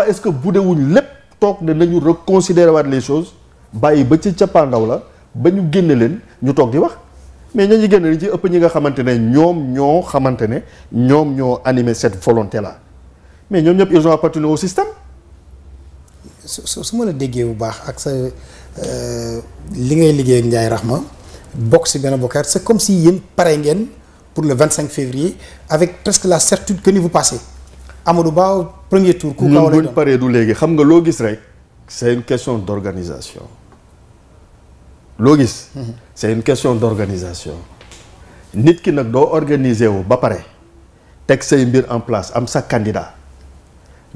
est-ce que bu dewuñ lépp toog ne nañu reconsidérer waat les choses bàyyi ba ci cappaandaw la ba ñu génne leen ñu toog di wax mais ña ñu génne li ci ëpp ñi nga xamante ne ñoom ñoo animé cette volonté là mais ñoom ñëpp ils ont appartenu au système. su ma la déggee bu baax ak sa li ngay liggéey ak Ndiaye Rahma bokk si Benno Bokk Yaakaar c'est comme si yéen pare ngeen pour le 25 février avec presque la certitude que ni vous passez Amadou Ba premier tour. ku kaw lay doon buñ paree du léegi xam nga loo gis rek c'est une question d'organisation loo gis. c'est une question d'organisation nit ki nag doo organiser wu ba pare teg say mbir en place am sa candidat.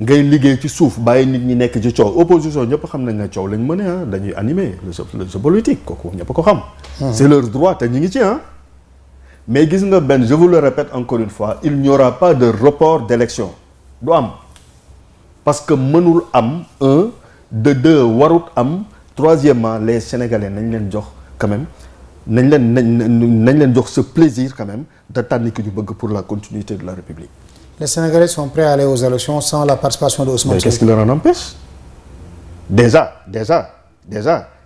ngay liggéey ci suuf bàyyi nit ñi nekk ci coow opposition ñëpp xam nañ ne coow lañ mëne ah dañuy animer le jeu politique kooku ñëpp ko xam. c'est leur droit te ñu ngi ci ah. mais gis nga benn je vous le répète encore une fois il n'y aura pas de report d'élection du am parce que mënul am un de deux warut am troisièmement les Sénégalais nañ leen jox quand même nañ leen jox ce plaisir quand même de tànn ki ñu bëgg pour la continuité de la République. Les Sénégalais sont prêts à aller aux élections sans la participation de Ousmane Sonko. Mais qu'est-ce qui leur en empêche? Déjà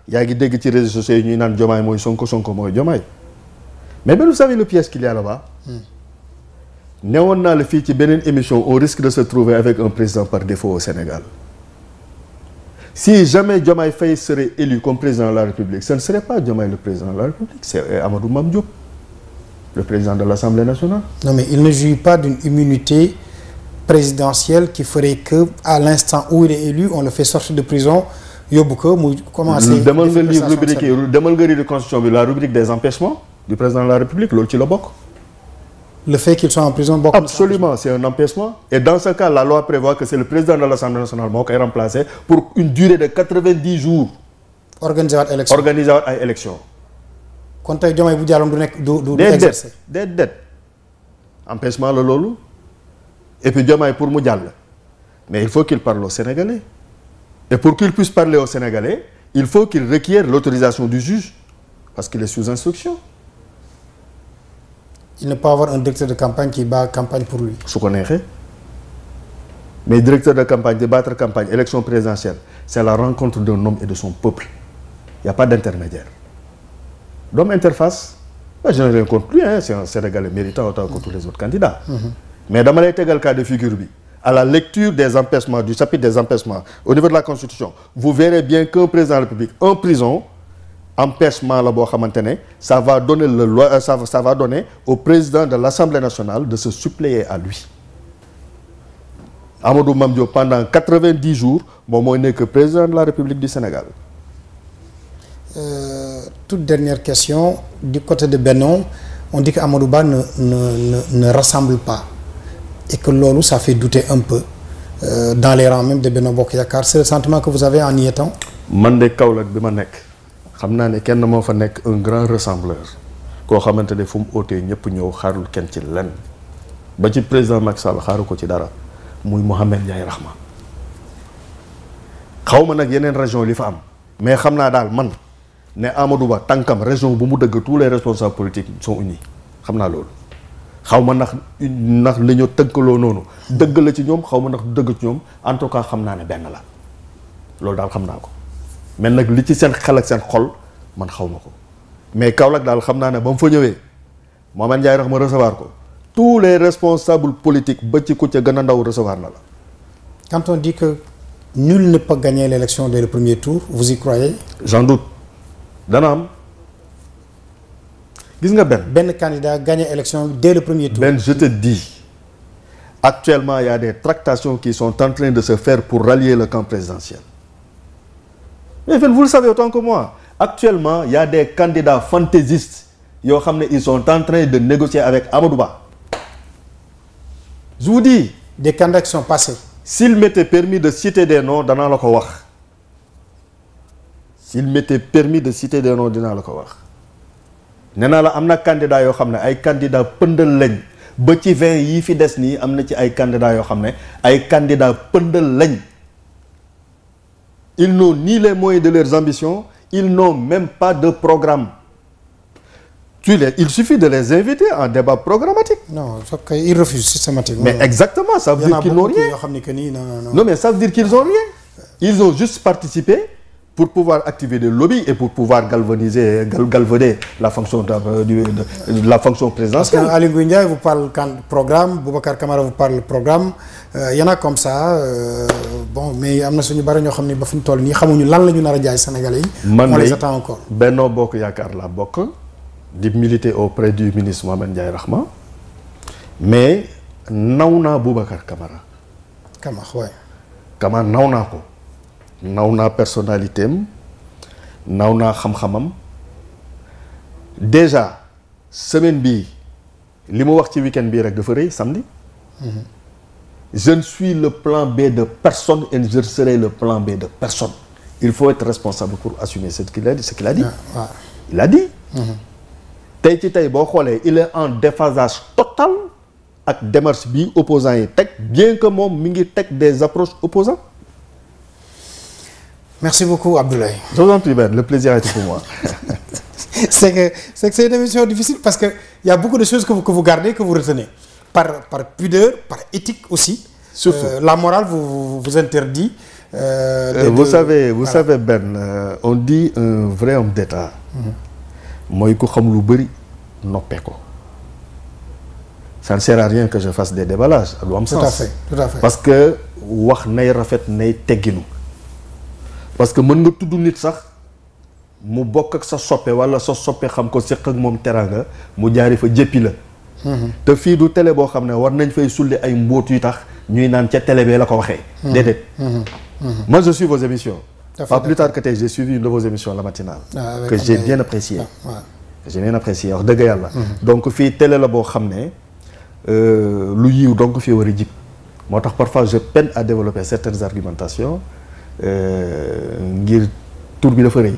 yaa ngi dégg ci réseaux sociaux yi ñuy naan Diomaye mooy Sonko mooy Diomaye mais vous savez le piège qu'il y a là-bas. newoon naa la fii ci beneen émission on risque de se trouver avec un président par défaut au Sénégal si jamais Diomaye Faye serait élu comme président de la République ce ne serait pas Diomaye le président de la République c'est Amadou Mame Diop. Le président de l'Assemblée nationale. Non mais il ne jouit pas d'une immunité présidentielle qui ferait que à l'instant où il est élu on le fait sortir de prison yóbbu ko mu commencer. demal nga lire rubrique yi demal nga lire constitution bi la rubrique des empêchements du président de la République loolu ci la bokk. Le fait qu'il soit en prison bokk. Absolument c'est un empêchement et dans ce cas la loi prévoit que c'est le président de l'Assemblée nationale moo koy remplacer pour une durée de 90 jours. organiser waat ay élections. kon tey Diomaye bu jàlloon du nekk du exercer déedéet empêchement la loolu et puis Diomaye pour mu jàll mais il faut qu'il parle aux Sénégalais et pour qu'il puisse parler aux Sénégalais il faut qu'il requiert l'autorisation du juge parce qu'il est sous instruction. Il ne peut avoir un directeur de campagne qui bat campagne pour lui. su ko neexee mais directeur de campagne de battre campagne élection présidentielle c'est la rencontre d'un homme et de son peuple il y a pas d'intermédiaire. D'homme interface je n'ai rien contre lui c'est un Sénégalais méritant autant que tous les autres candidats. Mais dama lay tegal cas de figure bi à la lecture des empêchements du chapitre des empêchements au niveau de la Constitution vous verrez bien qu'un président de la République en prison empêchement la boo xamante ne ça va donner au président de l'Assemblée nationale de se suppléer à lui. Amadou Mame Diop pendant 90 jours moom mooy nekk président de la République du Sénégal. Toute dernière question du côté de Benno on dit que Amadou Ba ne rassemble pas et que loolu ça fait douter un peu dans les rangs même de Benno Bokk Yaakaar c'est le sentiment que vous avez en y étant. man de Kaolack bi ma nekk xam naa ne kenn moo fa nekk un grand rassembleur koo xamante ne fu mu ootee ñëpp ñëw xaarul kenn ci lenn ba ci président Macky Sall xaaru ko ci dara muy Mohamed Ndiaye Rahma xaw ma nag yeneen région li fa am mais xam naa daal man. ne Amadou Ba tànkam région bu mu dëgg tous les responsables politiques sont unis xam naa loolu xaw ma ndax li ñu tënkaloo noonu dëgg la ci ñoom xaw ma ndax dëgg ci ñoom en tout cas xam naa ne benn la loolu daal xam naa ko mais nag li ci seen xel ak seen xol man xaw ma ko mais Kaolack daal xam naa ne ba mu fa ñëwee Mohamed Ndiaye Rahma recevoir ko tous les responsables politiques ba ci ku ca gën a ndaw recevoir na la. Quand on dit que nul ne peut gagner l'élection dès le premier tour vous y croyez? J'en doute. dana am gis nga benn candidat gagné élection dès le premier tour. Je te dis actuellement il y a des tractations qui sont en train de se faire pour rallier le camp présidentiel mais vous le savez autant que moi actuellement il y a des candidats fantaisistes yoo xam ne ils sont en train de négocier avec Amadou Ba je vous dis. Des candidats qui sont passés. S'il m'était permis de citer des noms danaa la ko wax. S'il m'était permis de citer des noms dinaa la ko wax nee naa la am na candidat yoo xam ne ay candidat pëndal lañ ba ci 20 yii fi des nii am na ci ay candidats yoo xam ne ay candidat pëndal lañ ils n'ont ni les moyens de leurs ambitions ils n'ont même pas de programme il suffit de les inviter en débat programmatique. Non, sauf qu'ils refusent systématiquement. Mais exactement, ça veut dire qu'ils n'ont rien. Non, mais ça veut dire qu'ils n'ont rien. Ils ont juste participé pour pouvoir activer des lobbies et pour pouvoir galvaniser la fonction la fonction présidentielle. Parce qu'Aly Ngouille Ndiaye vous parle programme, Boubacar Camara vous parle programme, y en a comme ça, bon, mais am na suñu bari ñoo xam ne ba fu ñu toll nii xamuñu lan la ñu nar a jaay Sénégalais yi. On les attend encore. Benno Bokk Yaakaar laa bokk di militer auprès du ministre Mohamed Ndiaye Rahma, mais naw naa Boubacar Camara. Camara naw naa ko. naw naa personnalité am naw naa xam-xamam déjà semaine bii li mu wax ci week-end bii rek dafa rëy samedi. Je ne suis le plan B de personne et je serai le plan B de personne. Il faut être responsable pour assumer ce qu'il a dit. Il a dit. tey ci tey boo xoolee il est en déphasage total ak démarche bi opposants yi teg bien que moom mi ngi teg des approches opposantes. Merci beaucoup Abdoulaye. Je vous en prie Ben, le plaisir est pour moi. c'est une émission difficile parce que il y a beaucoup de choses que vous gardez, que vous retenez. Par pudeur, par éthique aussi. Surtout. La morale vous interdit. Vous savez Ben, on dit un vrai homme d'État. Mooy ku xam lu bëri noppee ko. Ça ne sert à rien que je fasse des déballages. lu am sens. Tout à fait. Parce que wax nay rafet nay tegginu. Parce que mën nga tudd nit sax mu bokk ak sa soppe wala sa soppe xam ko seq ak moom teraanga mu jaari fa jéppi la. te fii du télé boo xam ne war nañ fay sulli ay mbóot yu tax ñuy naan ca télé bee la ko waxee. déedéet. Moi je suis vos émissions. Pas plus tard que tey j'ai suivi une de vos émissions la matinale. Que j'ai bien apprécié. J'ai bien apprécié wax dëgg yàlla. Donc fii télé la boo xam ne lu yiw donc fii war a jib moo tax parfois je peine à développer certaines argumentations. ngir tur bi dafa rëy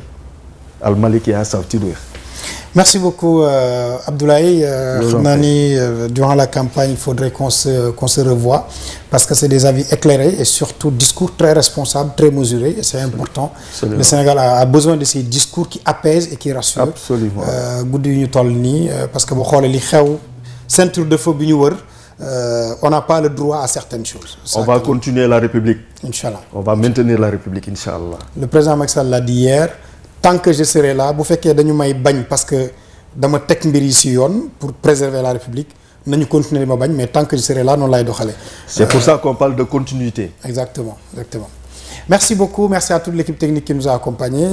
Al Malick yaa saf ci duur. Merci beaucoup Abdoulaye. Xam naa ni durant la campagne il faudrait qu'on se revoie parce que c'est des avis éclairés et surtout discours très responsables, très mesurés et c'est important. Absolument. Le Sénégal a besoin de ces discours qui apaisent et qui rassurent. Absolument. guddi yu ñu toll nii parce que boo xoolee li xew ceinture de feu bi ñu wër. On n'a pas le droit à certaines choses. On va continuer la République. Inch'Allah. On va maintenir la République, Inch'Allah. Le président Macky Sall l'a dit hier, tant que je serai là, bu fekkee dañu may bañ parce que dama teg mbir yi ci yoon pour préserver la République, nañu continuer di ma bañ, mais tant que je serai là noonu lay doxalee. C'est pour ça qu'on parle de continuité. Exactement. Merci beaucoup, merci à toute l'équipe technique qui nous a accompagnés.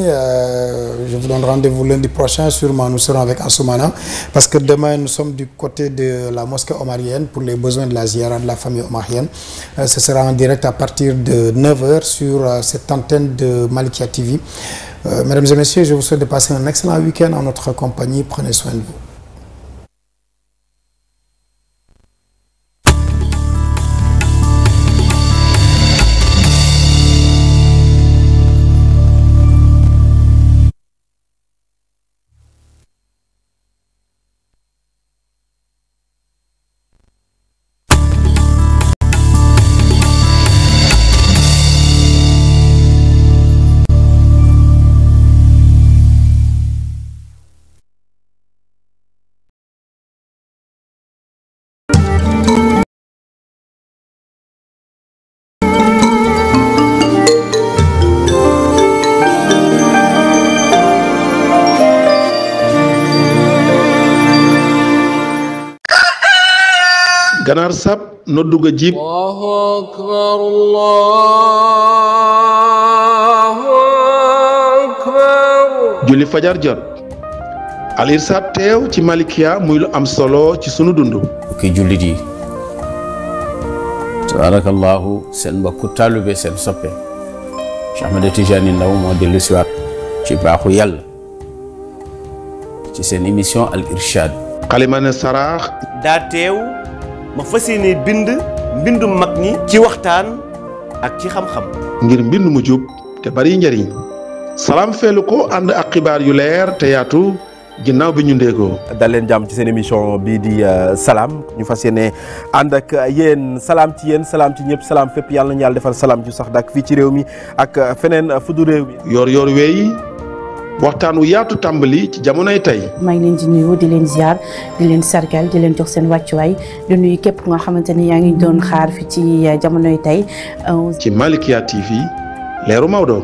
Je vous donne rendez-vous lundi prochain, sûrement nous serons avec Ansoumana parce que demain nous sommes du côté de la mosquée omarienne pour les besoins de la ziara de la famille omarienne. Ce sera en direct à partir de 9h sur cette antenne de Malikia TV. Mesdames et messieurs, je vous souhaite de passer un excellent week-end en notre compagnie. Prenez soin de vous. ganaar sab noddu ga jib Allahu akbar Allahu akbar julli fajar jot Alir Sab teew ci Malikia muy lu am solo ci sunu dundu ki jullit yi tabarakallahu seen mbokku taalube seen soppe Cheikh Ahmed Tidiane Ndao moo dellu siwaat ci baaxu yàlla ci seen émission Al Irshad xalimane saraax daa teew ma fas yéene bind mbindum mag ñi ci waxtaan ak ci xam-xam ngir mbind mu jub te bari njariñ salaam feelu ko ànd ak xibaar yu leer te yaatu ginnaaw bi ñu ndéegoo dal leen jàmm ci seen émission bii di salaam ñu fas yéene ànd ak yéen salaam ci ñëpp salaam fépp yàlla nañu yàlla defal salaam ju sax dak fii ci réew mi ak feneen fu du réew mi yor weey waxtaan wu yaatu tàmbali ci jamonoy tey. maa ngi leen di nuyu di leen ziar di leen sargal di leen jox seen wàccuwaay di nuyu képp nga xamante ni yaa ngi doon xaar fi ci jamonoy tey. ci Malikia TV leeru Maodo.